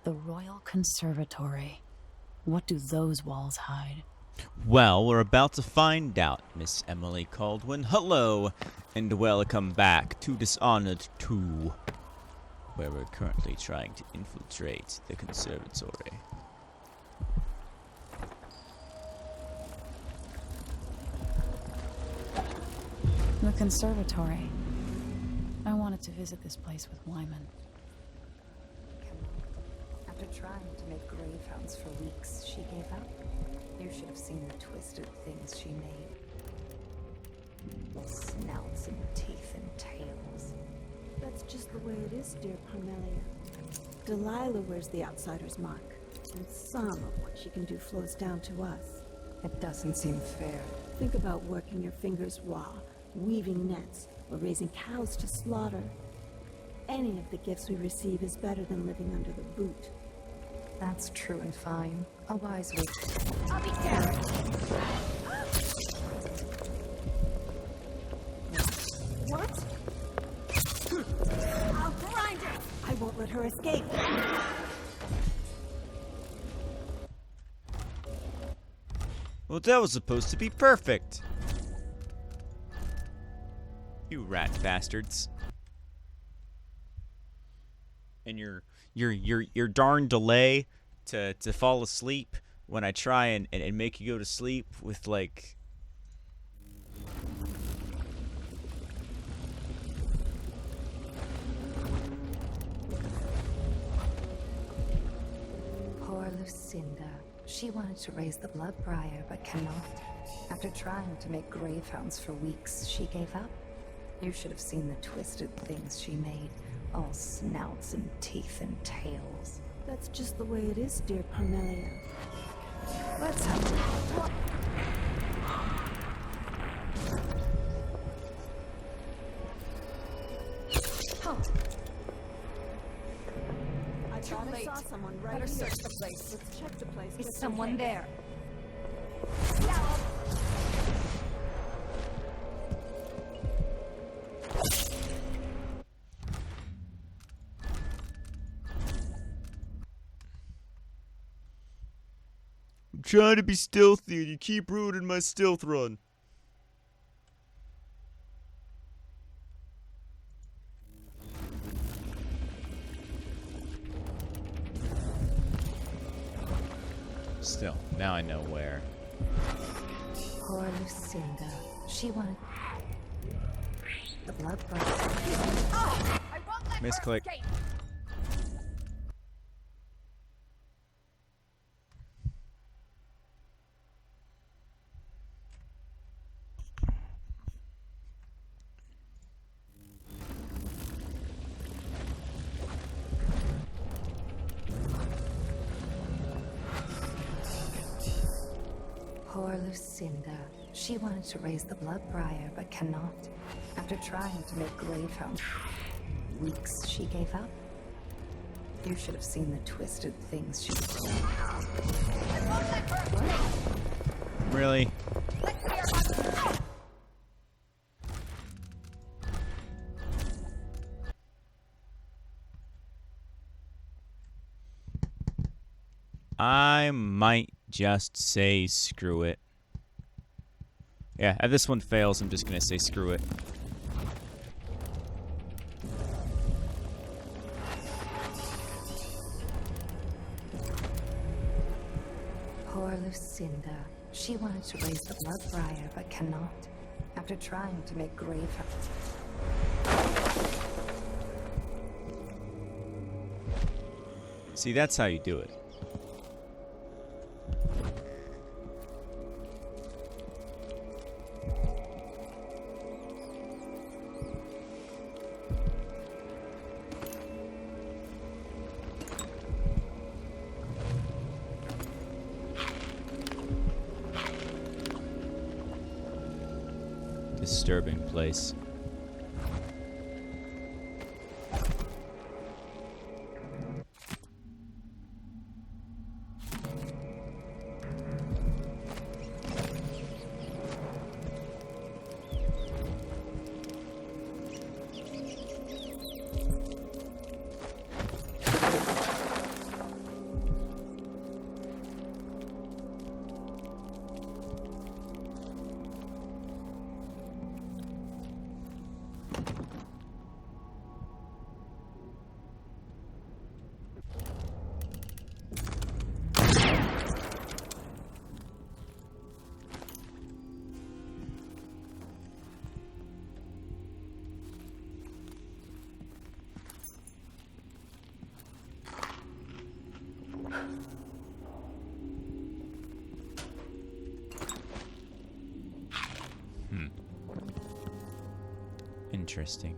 The Royal Conservatory. What do those walls hide? Well, we're about to find out, Miss Emily Caldwin. Hello, and welcome back to Dishonored 2, where we're currently trying to infiltrate the Conservatory. The Conservatory. I wanted to visit this place with Wyman. After trying to make grave hounds for weeks, she gave up. You should have seen the twisted things she made. Snouts and teeth and tails. That's just the way it is, dear Parmelia. Delilah wears the outsider's mark, and some of what she can do flows down to us. It doesn't seem fair. Think about working your fingers raw, weaving nets, or raising cows to slaughter. Any of the gifts we receive is better than living under the boot. That's true and fine. A wise way. I'll be careful. What? I'll grind her! I won't let her escape. Well, that was supposed to be perfect. You rat bastards. And your darn delay to fall asleep when I try and make you go to sleep with like Poor Lucinda. She wanted to raise the blood briar, but cannot. After trying to make grave hounds for weeks, she gave up. You should have seen the twisted things she made. All snouts and teeth and tails. That's just the way it is, dear Parmelia. Let's have I thought I saw someone right here. search the place. Let's check the place. Is just in someone case. there? I'm trying to be stealthy and you keep ruining my stealth run. Still, now I know where. Poor Lucinda. She wanted the blood briar. Misclick. Poor Lucinda. She wanted to raise the blood briar, but cannot. After trying to make grave hounds weeks, she gave up. You should have seen the twisted things she did. Really? I might just say screw it. Yeah, if this one fails, I'm just gonna say screw it. Poor Lucinda. She wanted to raise the blood briar, but cannot. After trying to make grave hounds. See, that's how you do it. Disturbing place. Interesting.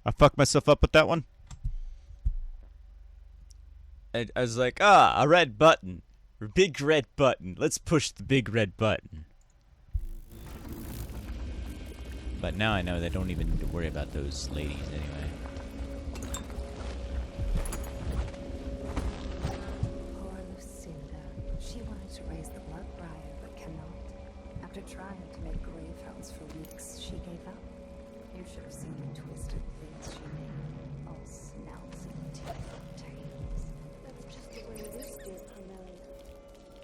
I fucked myself up with that one. I was like, a red button. A big red button. Let's push the big red button. But now I know they don't even need to worry about those ladies anyway. Poor Lucinda. She wanted to raise the blood briar, but cannot. After trying to make grave hounds for weeks, she gave up. You should have seen the twisted things she made. All snouts and teeth and tails. That's just the way it is, dear Carmelia.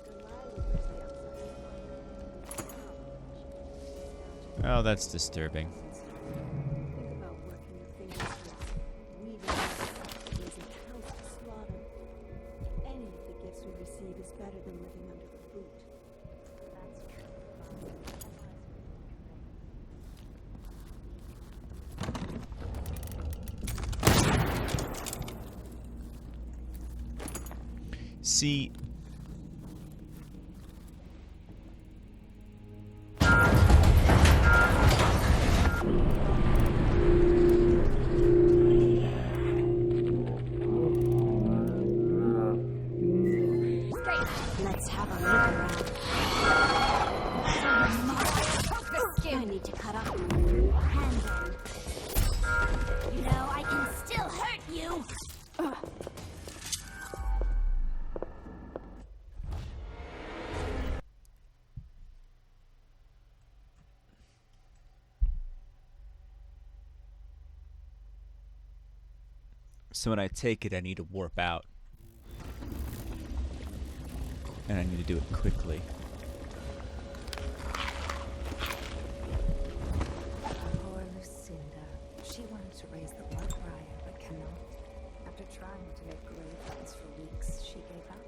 Delilah was the outside. Oh, that's disturbing. Think about working your fingers towards weaving nets, raising cows to slaughter. Any of the gifts we receive is better than living under the boot. That's true. See, Let's have a look around. I need to cut off my hand. You know, I can still hurt you! so when I take it, I need to warp out. And I need to do it quickly. Poor Lucinda. She wanted to raise the blood briar, but cannot. After trying to make grave hounds for weeks, she gave up.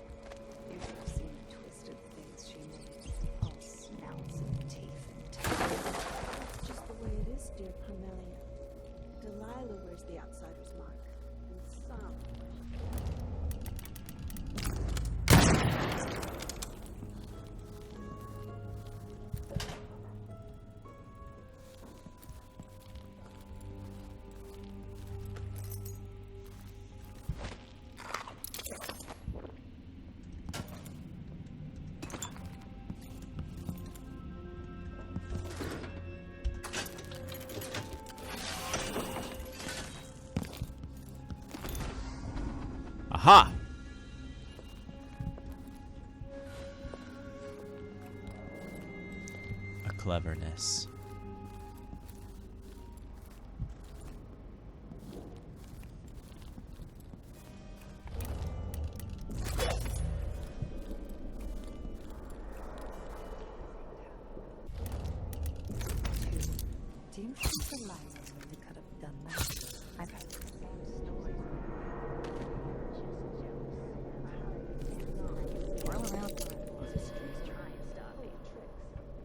You should have seen the twisted things she made. All snouts and teeth and tails. That's just the way it is, dear Carmelia. Delilah wears the outsider's mark. And some. Aha! A cleverness. Do you think Delilah really could have done that? I've heard the same story. Whirl around for it. She's trying to stop me.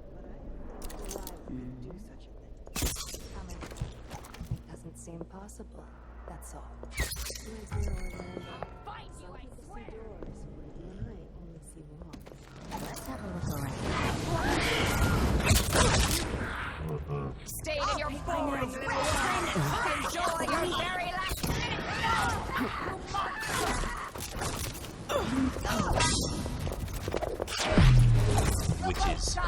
Delilah could do such a thing. It doesn't seem possible. That's all. Reminds me of Orlando. Fight you, I People swear! see doors, when I only see walls. Let's have a look around. Stay in your forwards, little friend! Enjoy your very last minute! Witches.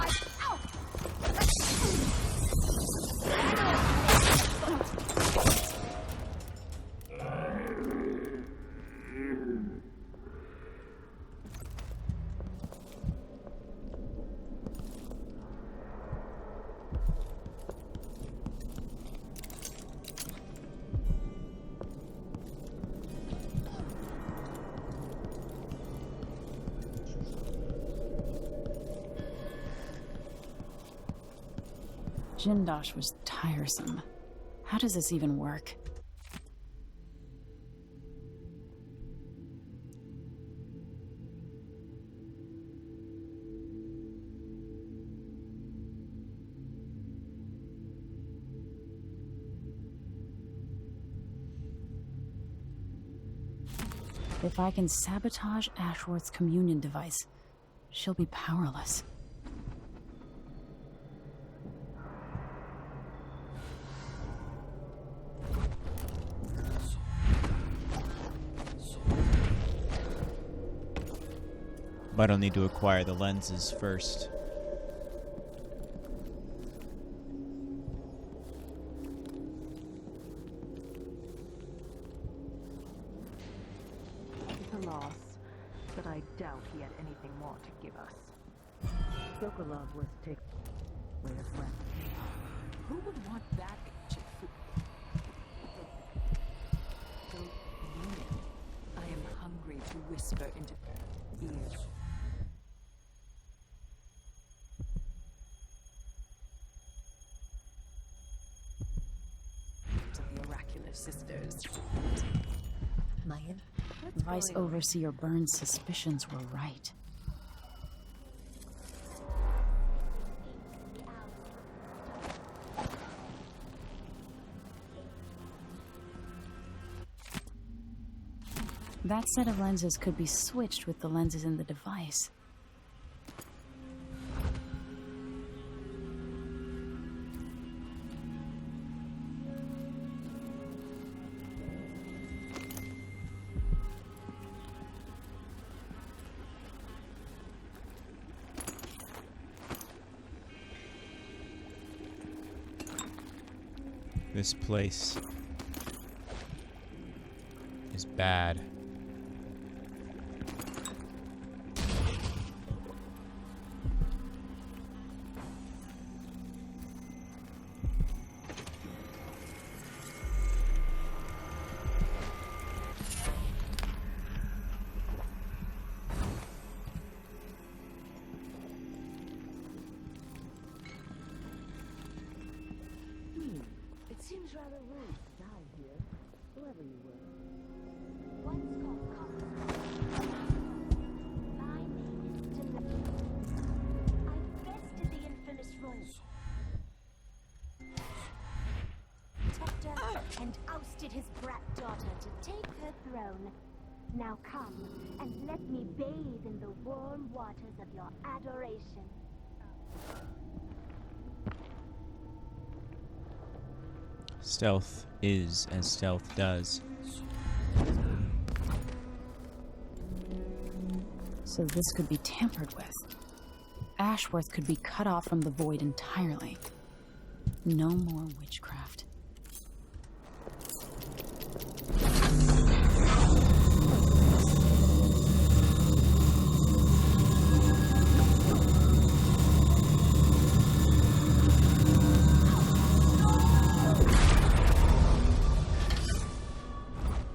Jindosh was tiresome. How does this even work? If I can sabotage Ashworth's communion device, she'll be powerless. But I'll need to acquire the lenses first. It's a loss, but I doubt he had anything more to give us. Ocular was taken. Where's Ren? Who would want that ancient food? Don't mean it. I am hungry to whisper into ears. To the oracular sisters. Mayan? Vice Overseer Burns' suspicions were right. That set of lenses could be switched with the lenses in the device. This place is bad. It seems rather rude to die here, whoever you were. Once called Conservatory. My name is Delilah. I bested the infamous Royal. Protector and ousted his brat daughter to take her throne. Now come and let me bathe in the warm waters of your adoration. Stealth is as stealth does. So this could be tampered with. Ashworth could be cut off from the void entirely. No more witchcraft.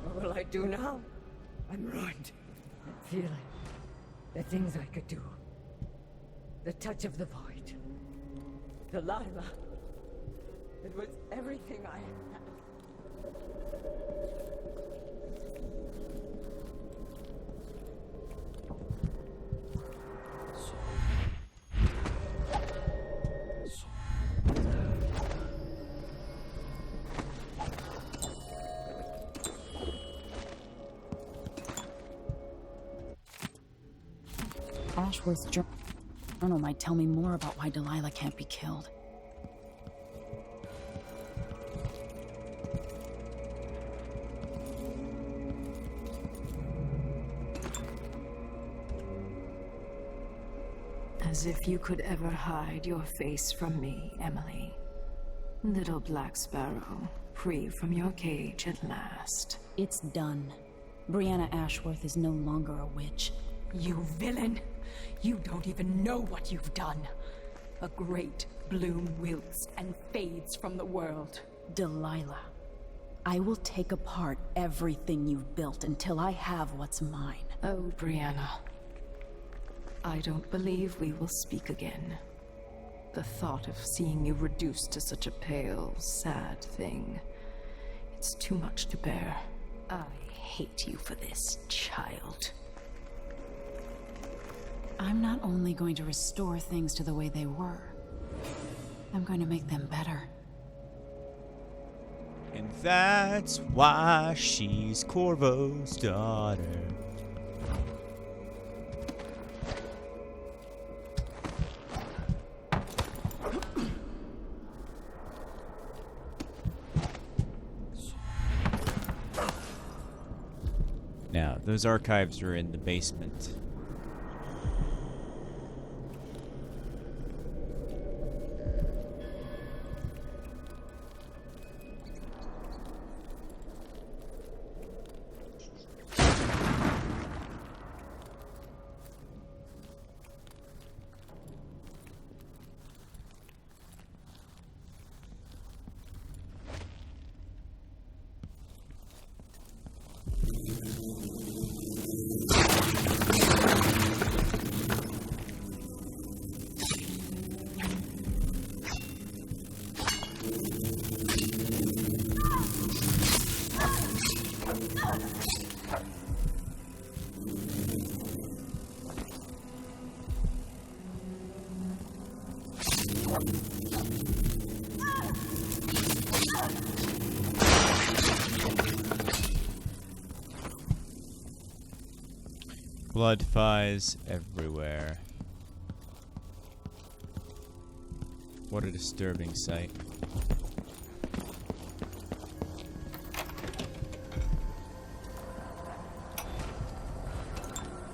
What will I do now? I'm ruined. That feeling. The things I could do. The touch of the void. Delilah. It was everything I had. Ashworth's journal might tell me more about why Delilah can't be killed. As if you could ever hide your face from me, Emily. Little Black Sparrow, free from your cage at last. It's done. Brianna Ashworth is no longer a witch. You villain! You don't even know what you've done. A great bloom wilts and fades from the world. Delilah, I will take apart everything you've built until I have what's mine. Oh, Brianna. I don't believe we will speak again. The thought of seeing you reduced to such a pale, sad thing. It's too much to bear. I hate you for this, child. I'm not only going to restore things to the way they were, I'm going to make them better. And that's why she's Corvo's daughter. Now, those archives are in the basement. Blood flies everywhere. What a disturbing sight.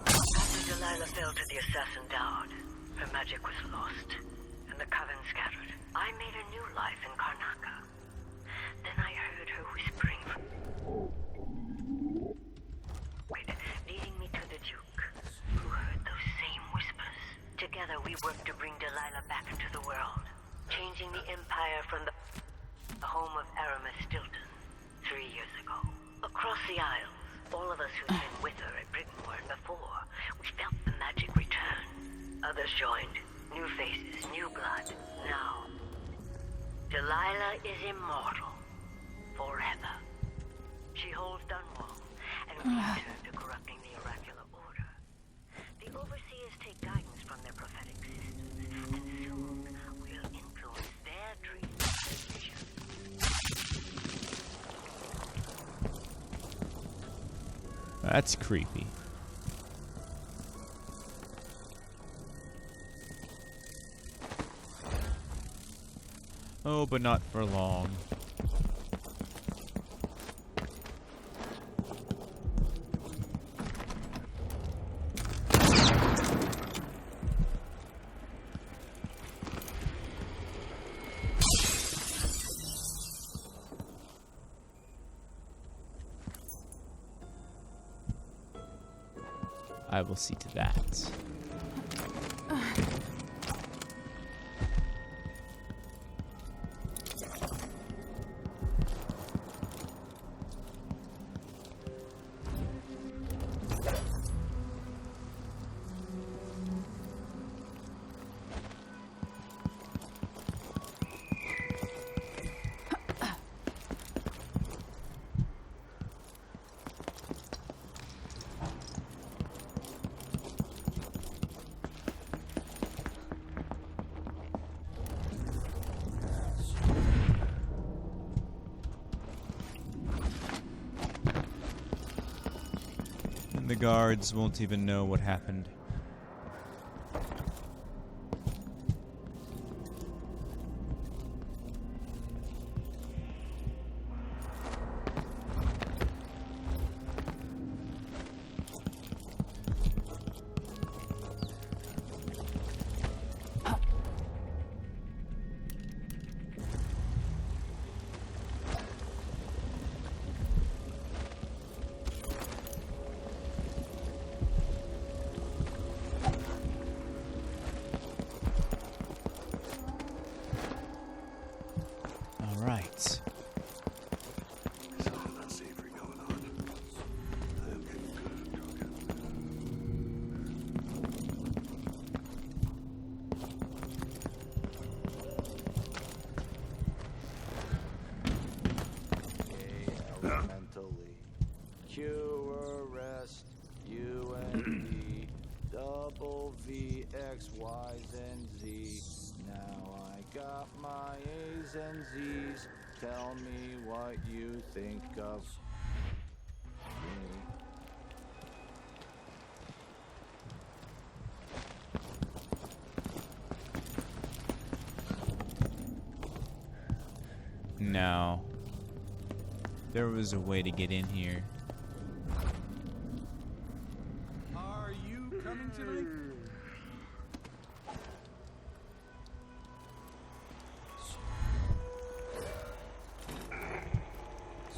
After Delilah fell to the assassin Dowd, her magic was lost, and the coven scattered. I made a new life in Karnaca. Then I heard her whispering, leading me to the Duke, who heard those same whispers. Together we worked to bring Delilah back into the world, changing the Empire from the home of Aramis Stilton 3 years ago. Across the Isles, all of us who'd been with her at Brigmore before, we felt the magic return. Others joined, new faces, new blood. Now, Delilah is immortal, forever. She holds Dunwall, and we return to corrupting the oracular order. The overseers take guidance from their prophetic sisters, and soon we'll influence their dreams and visions. That's creepy. Oh, but not for long. I will see to that. The guards won't even know what happened. Right. Something unsavory going on. I am getting good at Elementally. Q arrest UND double V X Y's and Z. Now I got my A's and Z's. tell me what you think of me. No. There was a way to get in here. Are you coming tonight?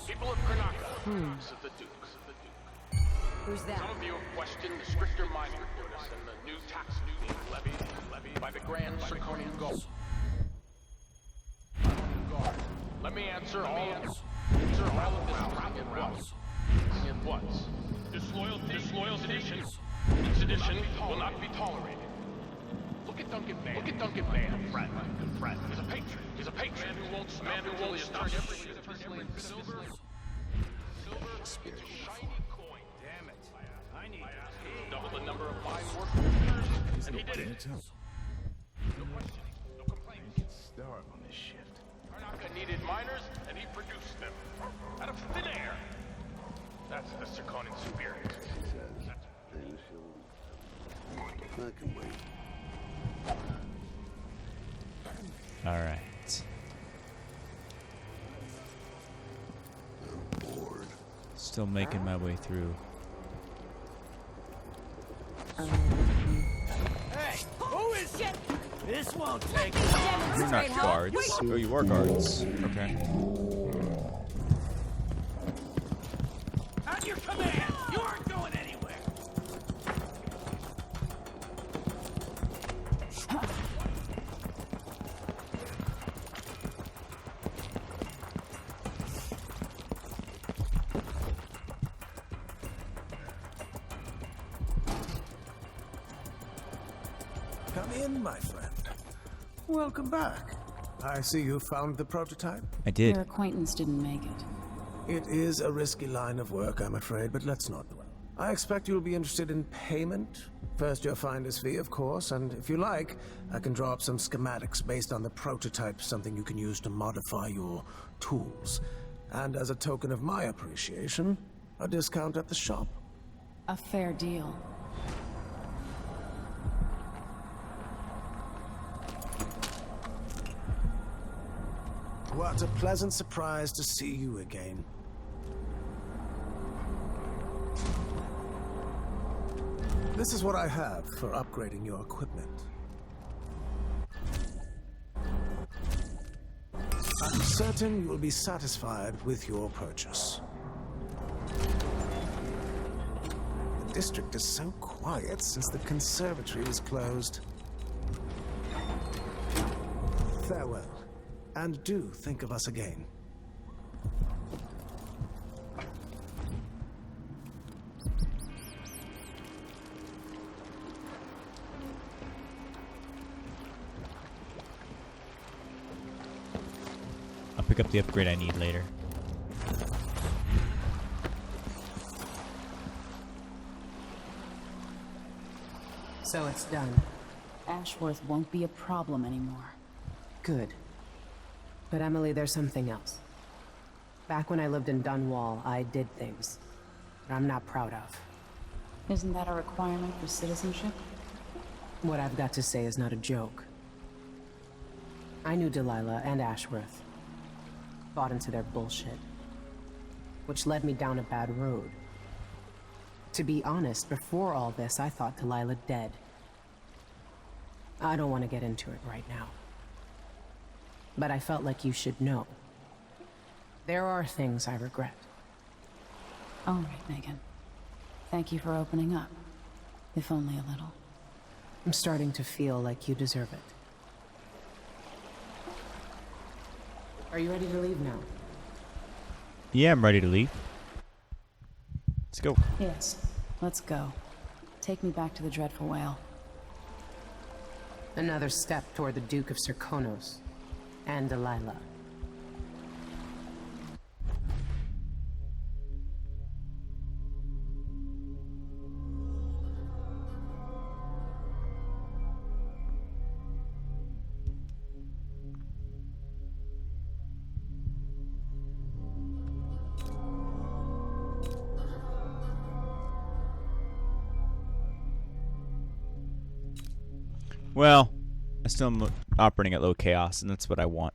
People of Karnaka, Dukes of the Dukes of the Duke. Who's that? Some of you have questioned the stricter mining quotas and the new tax duty levied by the Grand Circonian Guard. Let me answer all of this. It was. Disloyalty, sedition will not be tolerated. Look at Duncan Mann. Look at Duncan Mann. Good friend. He's a patriot. He's a patriot. Man who won't stop everything. Silver. It's a shiny coin. Damn it. I need Double the number of mine workers, and he did it. tell. No questioning. No complaints. Start on this shift. Karnaka needed miners, and he produced them. Out of thin air. That's the Circonian spirit. She says things she'll... I can wait. Alright. I'm bored. Still making my way through. Hey! Who is it? This won't take You're not guards. Oh, you are guards. Okay. At your command! You aren't going anywhere! Come in, my friend. Welcome back. I see you found the prototype. I did. Your acquaintance didn't make it. It is a risky line of work, I'm afraid, but let's not dwell. I expect you'll be interested in payment. First your finder's fee, of course, and if you like, I can draw up some schematics based on the prototype, something you can use to modify your tools. And as a token of my appreciation, a discount at the shop. A fair deal. What a pleasant surprise to see you again. This is what I have for upgrading your equipment. I'm certain you will be satisfied with your purchase. The district is so quiet since the conservatory was closed. Farewell, and do think of us again. I'll pick up the upgrade I need later. So it's done. Ashworth won't be a problem anymore. Good. But Emily, there's something else. Back when I lived in Dunwall, I did things that I'm not proud of. Isn't that a requirement for citizenship? What I've got to say is not a joke. I knew Delilah and Ashworth. Bought into their bullshit. Which led me down a bad road. To be honest, before all this, I thought Delilah dead. I don't want to get into it right now. But I felt like you should know. There are things I regret. All right, Megan. Thank you for opening up. If only a little. I'm starting to feel like you deserve it. Are you ready to leave now? Yeah, I'm ready to leave. Let's go. Yes, let's go. Take me back to the Dreadful Whale. Another step toward the Duke of Circonos and Delilah. Well, I still am operating at low chaos, and that's what I want.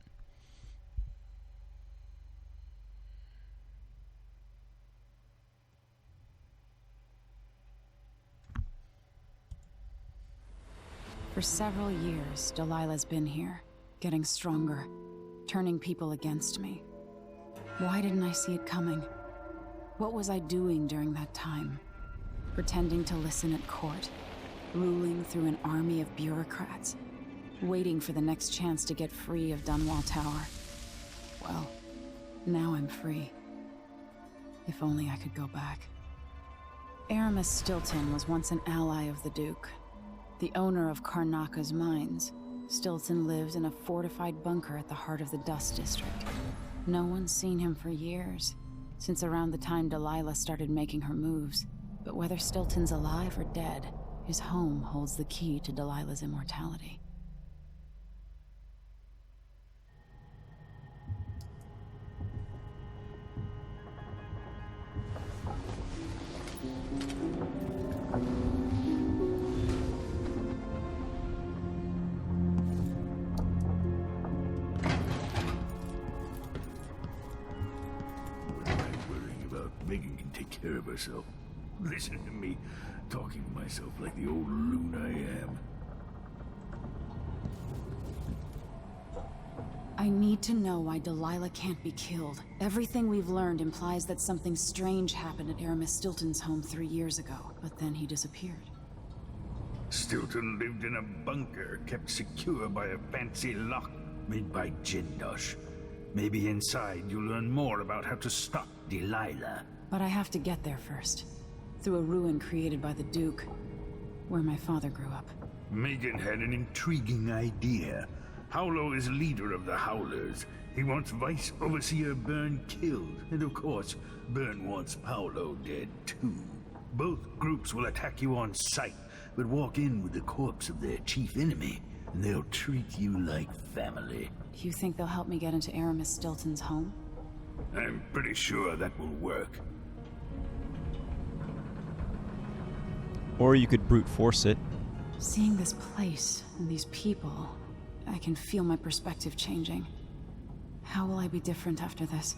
For several years, Delilah's been here, getting stronger, turning people against me. Why didn't I see it coming? What was I doing during that time? Pretending to listen at court, ruling through an army of bureaucrats, waiting for the next chance to get free of Dunwall Tower. Well, now I'm free. If only I could go back. Aramis Stilton was once an ally of the Duke, the owner of Karnaka's mines. Stilton lived in a fortified bunker at the heart of the Dust District. No one's seen him for years, since around the time Delilah started making her moves. But whether Stilton's alive or dead, his home holds the key to Delilah's immortality. Megan can take care of herself. Listen to me, talking to myself like the old loon I am. I need to know why Delilah can't be killed. Everything we've learned implies that something strange happened at Aramis Stilton's home 3 years ago, but then he disappeared. Stilton lived in a bunker kept secure by a fancy lock made by Jindosh. Maybe inside you'll learn more about how to stop Delilah. But I have to get there first. Through a ruin created by the Duke, where my father grew up. Megan had an intriguing idea. Howlo is leader of the Howlers. He wants Vice Overseer Byrne killed. And of course, Byrne wants Paolo dead too. Both groups will attack you on sight, but walk in with the corpse of their chief enemy, and they'll treat you like family. You think they'll help me get into Aramis Stilton's home? I'm pretty sure that will work. Or you could brute force it. Seeing this place and these people, I can feel my perspective changing. How will I be different after this?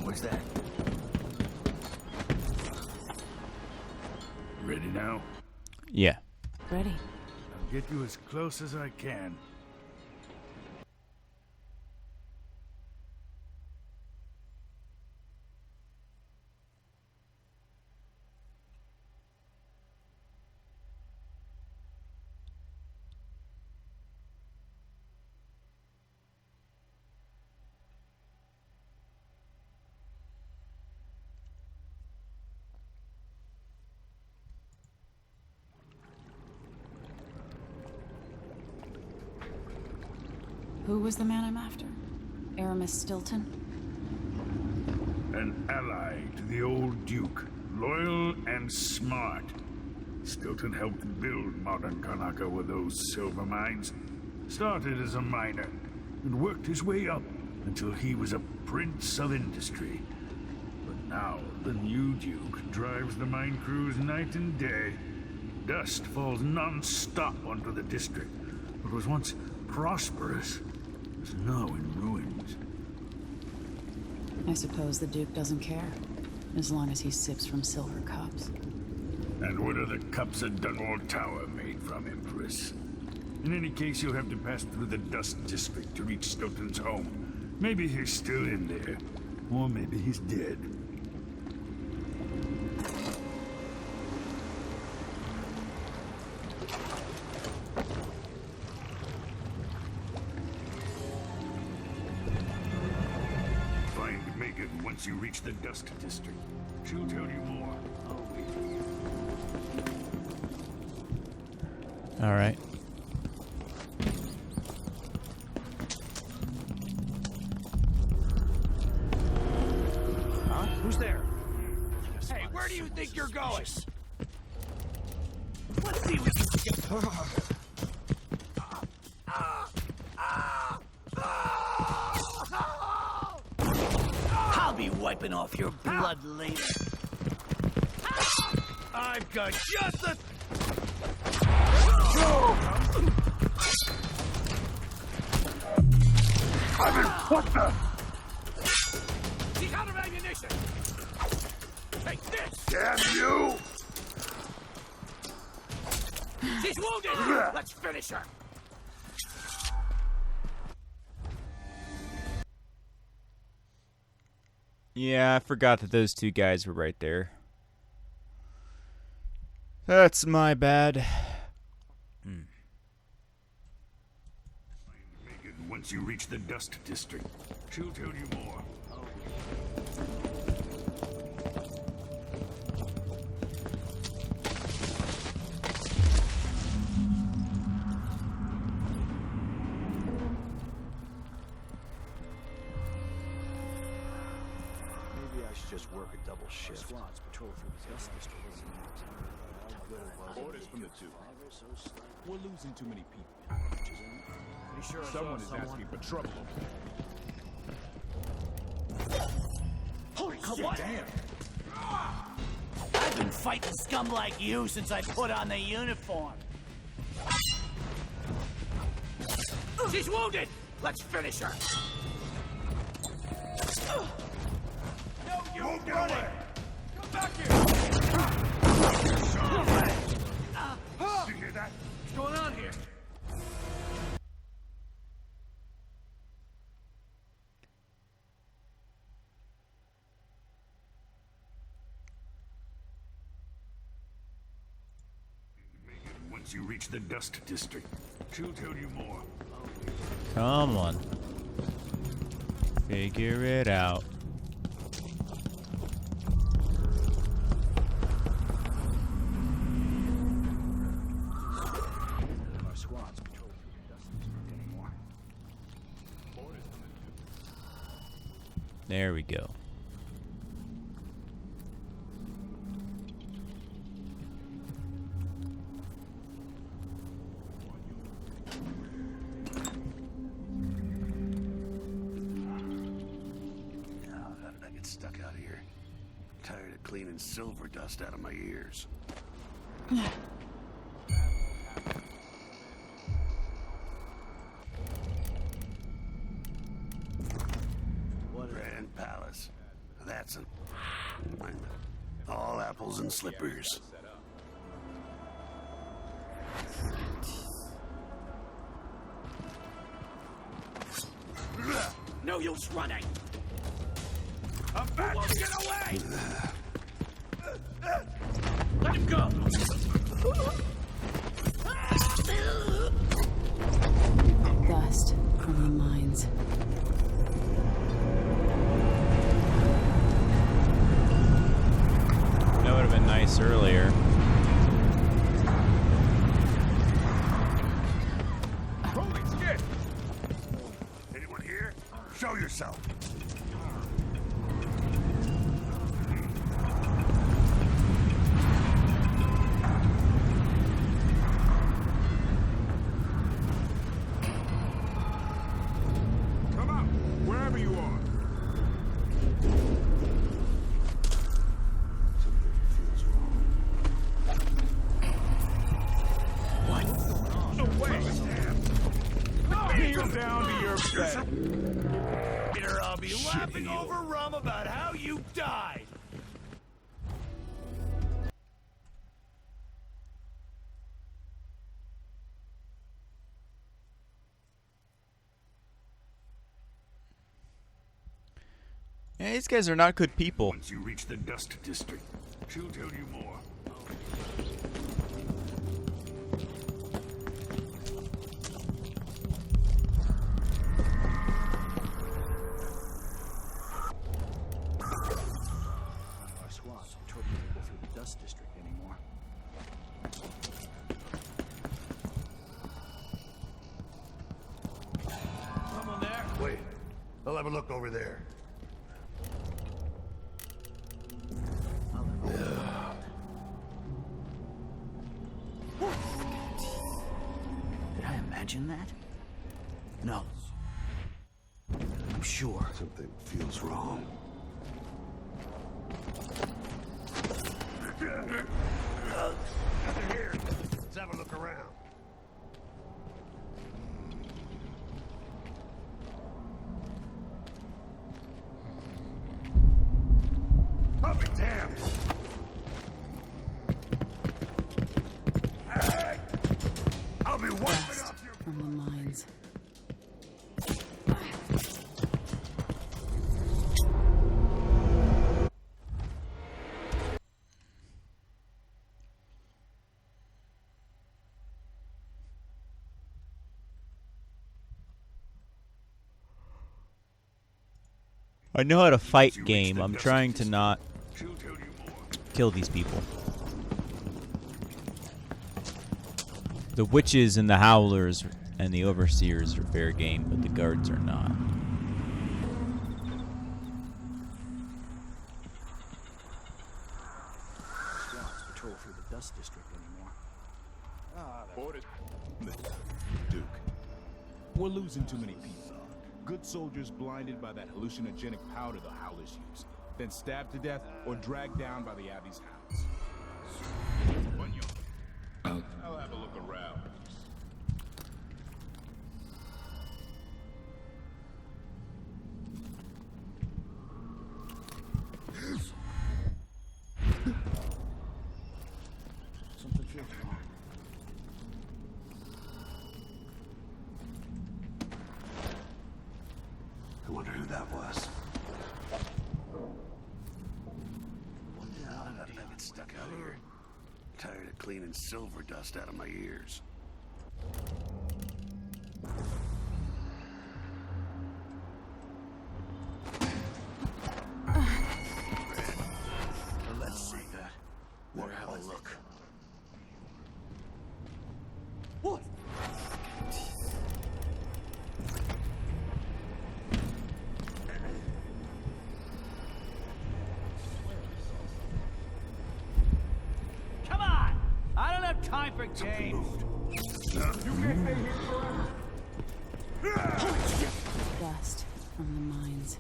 What's that? Ready now? Yeah. Ready. I'll get you as close as I can. Who was the man I'm after? Aramis Stilton? An ally to the old Duke, loyal and smart. Stilton helped build modern Karnaka with those silver mines. Started as a miner and worked his way up until he was a prince of industry. But now the new Duke drives the mine crews night and day. Dust falls non-stop onto the district. What was once prosperous is now in ruins. I suppose the Duke doesn't care, as long as he sips from silver cups. And what are the cups at Dunwall Tower made from, Empress? In any case, you'll have to pass through the Dust District to reach Stilton's home. Maybe he's still in there, or maybe he's dead. Once you reach the Dust District, she'll tell you more. I'll wait. All right. Who's there? Hey, where do you think you're going? Let's see what you can get. I'll be wiping off your blood later. I've got just the... What the? She's out of ammunition! Take this! Damn you! She's wounded! Let's finish her! Yeah, I forgot that those two guys were right there. That's my bad. Once you reach the Dust District, she'll tell you more. Maybe I should just work a double shift. Squads patrol through the Dust District. Orders from the two. We're losing too many people. Pretty sure Someone is asking for trouble. Holy shit! Damn! I've been fighting scum like you since I put on the uniform. She's wounded! Let's finish her! No, you won't running! Come back here! You hear that? What's going on here? Once you reach the Dust District, she'll tell you more. Come on. Figure it out. Our squads patrol through the Dust District anymore. There we go. Stuck out here. Tired of cleaning silver dust out of my ears. Grand Palace. That's all apples and slippers. No use running! I'm back! Get away! Let him go! Dust from the mines. That would have been nice earlier. Holy shit! Anyone here? Show yourself! Here I'll be laughing over rum about how you died. Yeah, these guys are not good people. Once you reach the Dust District, she'll tell you more. Our squads don't torture people through the Dust District anymore. Someone there? Wait, I'll have a look over there. imagine that? No. I'm sure. Something feels wrong. Here, let's have a look around. I'll be damned! Hey! I'll be wiping off your... From the mines. I know how to fight game. I'm trying to not kill these people. The witches and the howlers and the overseers are fair game, but the guards are not. Scouts patrol through the dust district anymore. Duke, we're losing too many people. Good soldiers blinded by that hallucinogenic powder the Howlers use, then stabbed to death or dragged down by the Abbey's hounds. I'll have a look around. Something feels wrong. I wonder who that was. I get stuck out here. Tired of cleaning silver dust out of my ears. Let's see that. We'll have a look. What? Come on! I don't have time for games. You can't stay here forever. Dust from the mines.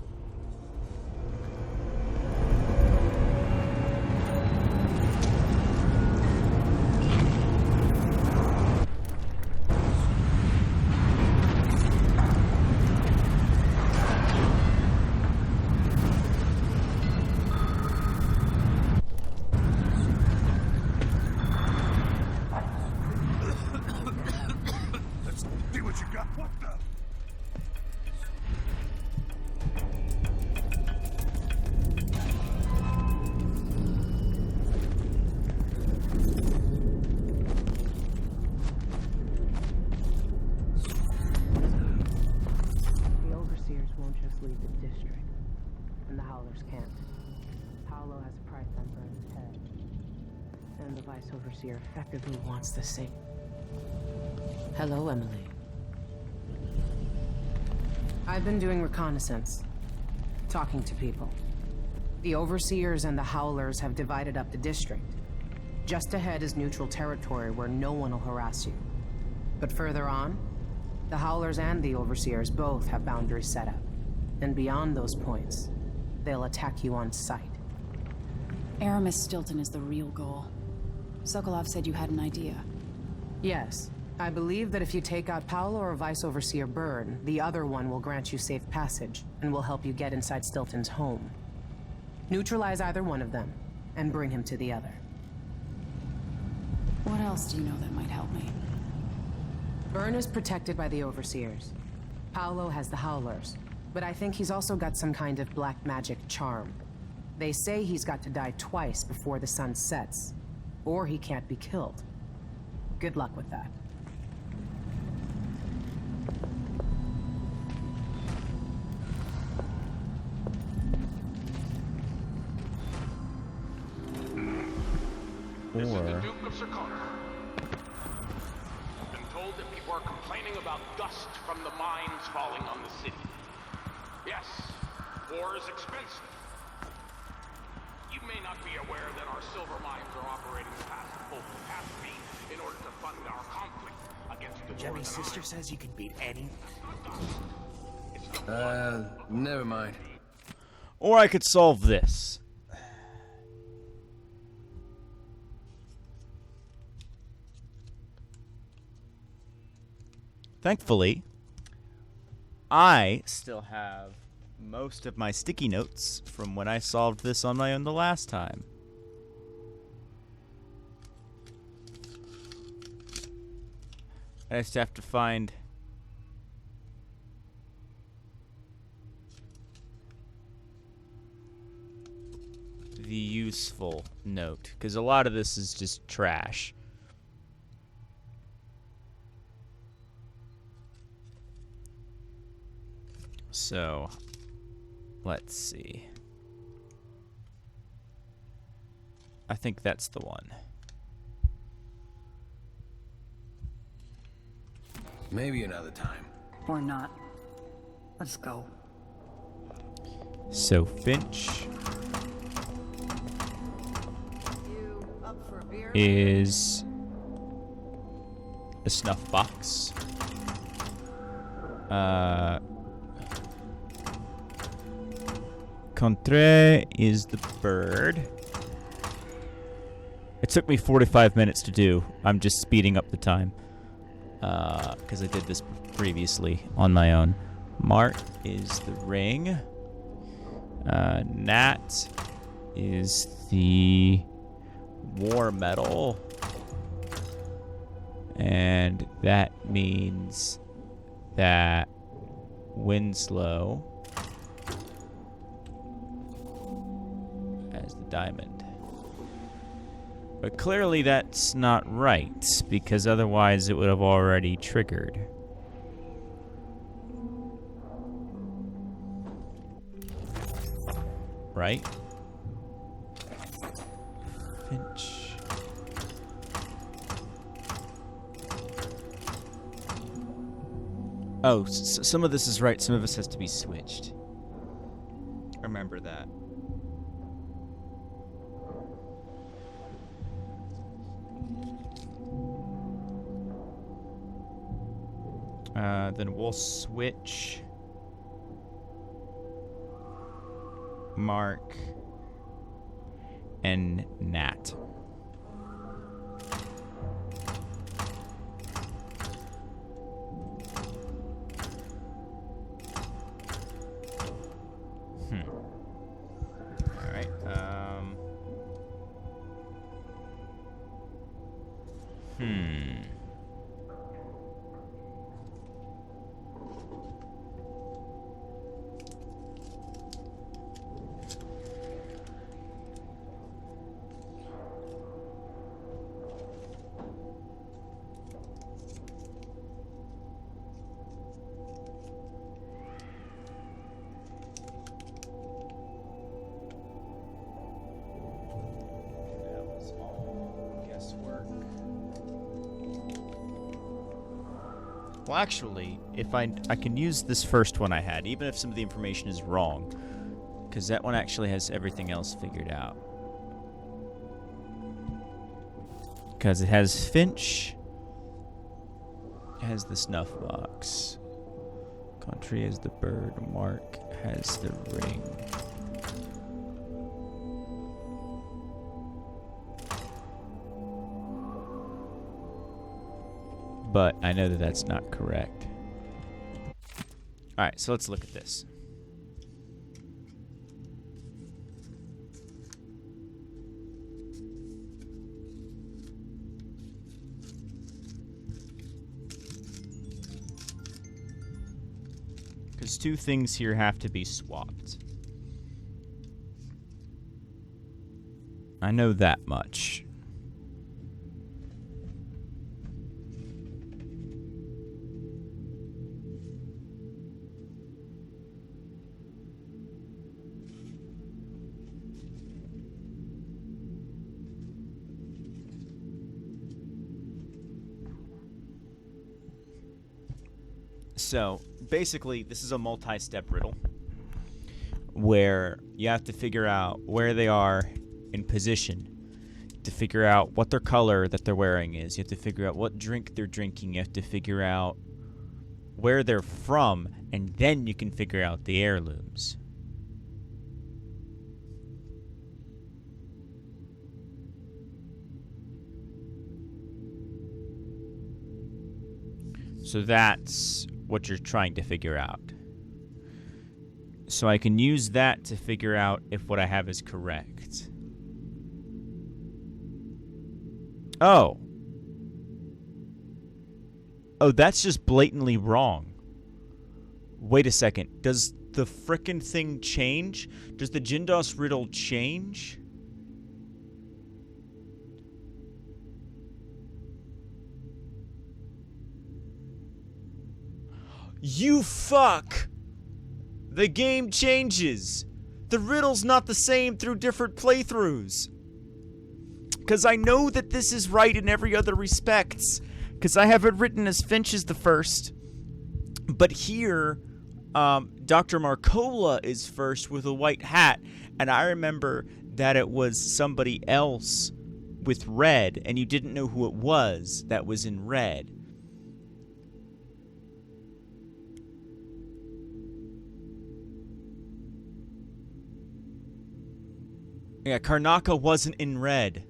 Let's see what you got. What the? The overseers won't just leave the district, and the howlers can't. Paolo has a price on Vern's head, and the vice overseer effectively wants the same. Hello, Emily. I've been doing reconnaissance, talking to people. The overseers and the howlers have divided up the district. Just ahead is neutral territory where no one will harass you. But further on, the howlers and the overseers both have boundaries set up. And beyond those points, they'll attack you on sight. Aramis Stilton is the real goal. Sokolov said you had an idea. Yes. I believe that if you take out Paolo or Vice Overseer Byrne, the other one will grant you safe passage, and will help you get inside Stilton's home. Neutralize either one of them, and bring him to the other. What else do you know that might help me? Byrne is protected by the Overseers. Paolo has the Howlers, but I think he's also got some kind of black magic charm. They say he's got to die twice before the sun sets, or he can't be killed. Good luck with that. This is the Duke of Circona. I've been told that people are complaining about dust from the mines falling on the city. Yes, war is expensive. You may not be aware that our silver mines are operating past full capacity in order to fund our conflict against the Jemmy's sister says you can beat any. Never mind. Or I could solve this. Thankfully, I still have most of my sticky notes from when I solved this on my own the last time. I just have to find the useful note, because a lot of this is just trash. So, let's see. I think that's the one. Maybe another time. Or not. Let's go. So, Finch is a snuff box. Contre is the bird. It took me 45 minutes to do. I'm just speeding up the time. Because I did this previously on my own. Mark is the ring. Nat is the war medal. And that means that Winslow has the diamond. But clearly that's not right, because otherwise it would have already triggered. Right? Finch. Oh, some of this is right, some of this has to be switched. Remember that. Then we'll switch Mark and Nat. All right. Well, actually, if I can use this first one I had, even if some of the information is wrong, because that one actually has everything else figured out. Because it has Finch, it has the snuff box, Country has the bird, Mark has the ring. But I know that that's not correct. Alright, so let's look at this. Because two things here have to be swapped. I know that much. So, basically, this is a multi-step riddle where you have to figure out where they are in position to figure out what their color that they're wearing is. You have to figure out what drink they're drinking. You have to figure out where they're from, and then you can figure out the heirlooms. So that's what you're trying to figure out. So I can use that to figure out if what I have is correct. Oh. Oh, that's just blatantly wrong. Wait a second. Does the frickin' thing change? Does the Jindosh riddle change? You fuck! The game changes. The riddle's not the same through different playthroughs. Because I know that this is right in every other respects. Because I have it written as Finch is the first. But here, Dr. Marcola is first with a white hat. And I remember that it was somebody else with red. And you didn't know who it was that was in red. Yeah, Karnaka wasn't in red.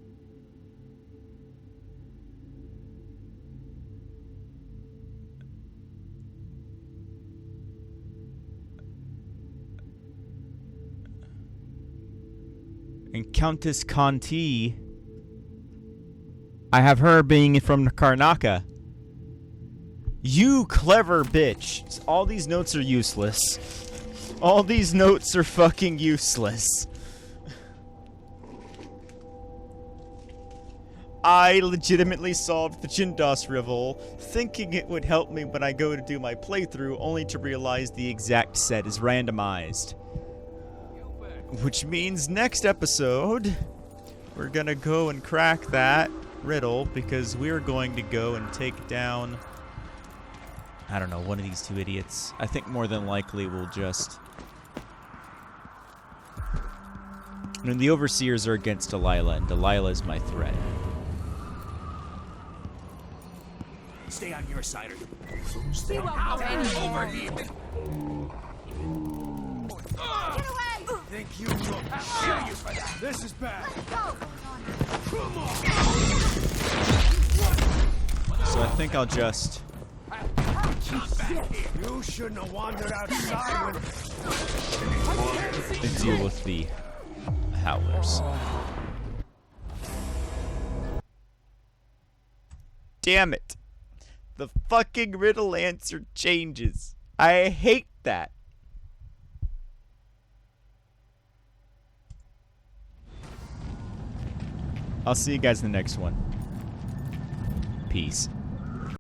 And Countess Conti, I have her being from Karnaka. You clever bitch. All these notes are useless. All these notes are fucking useless. I legitimately solved the Jindosh riddle, thinking it would help me when I go to do my playthrough, only to realize the exact set is randomized. Which means next episode, we're gonna go and crack that riddle, because we're going to go and take down, I don't know, one of these two idiots. I think more than likely we'll just... I mean, the Overseers are against Delilah, and Delilah is my threat. Stay on your side, or you stay out and over here. Get away! Think you will kill you for that? This is bad. Come on! So I think I'll just... You shouldn't have wandered outside and deal with the Howlers. Damn it. The fucking riddle answer changes. I hate that. I'll see you guys in the next one. Peace.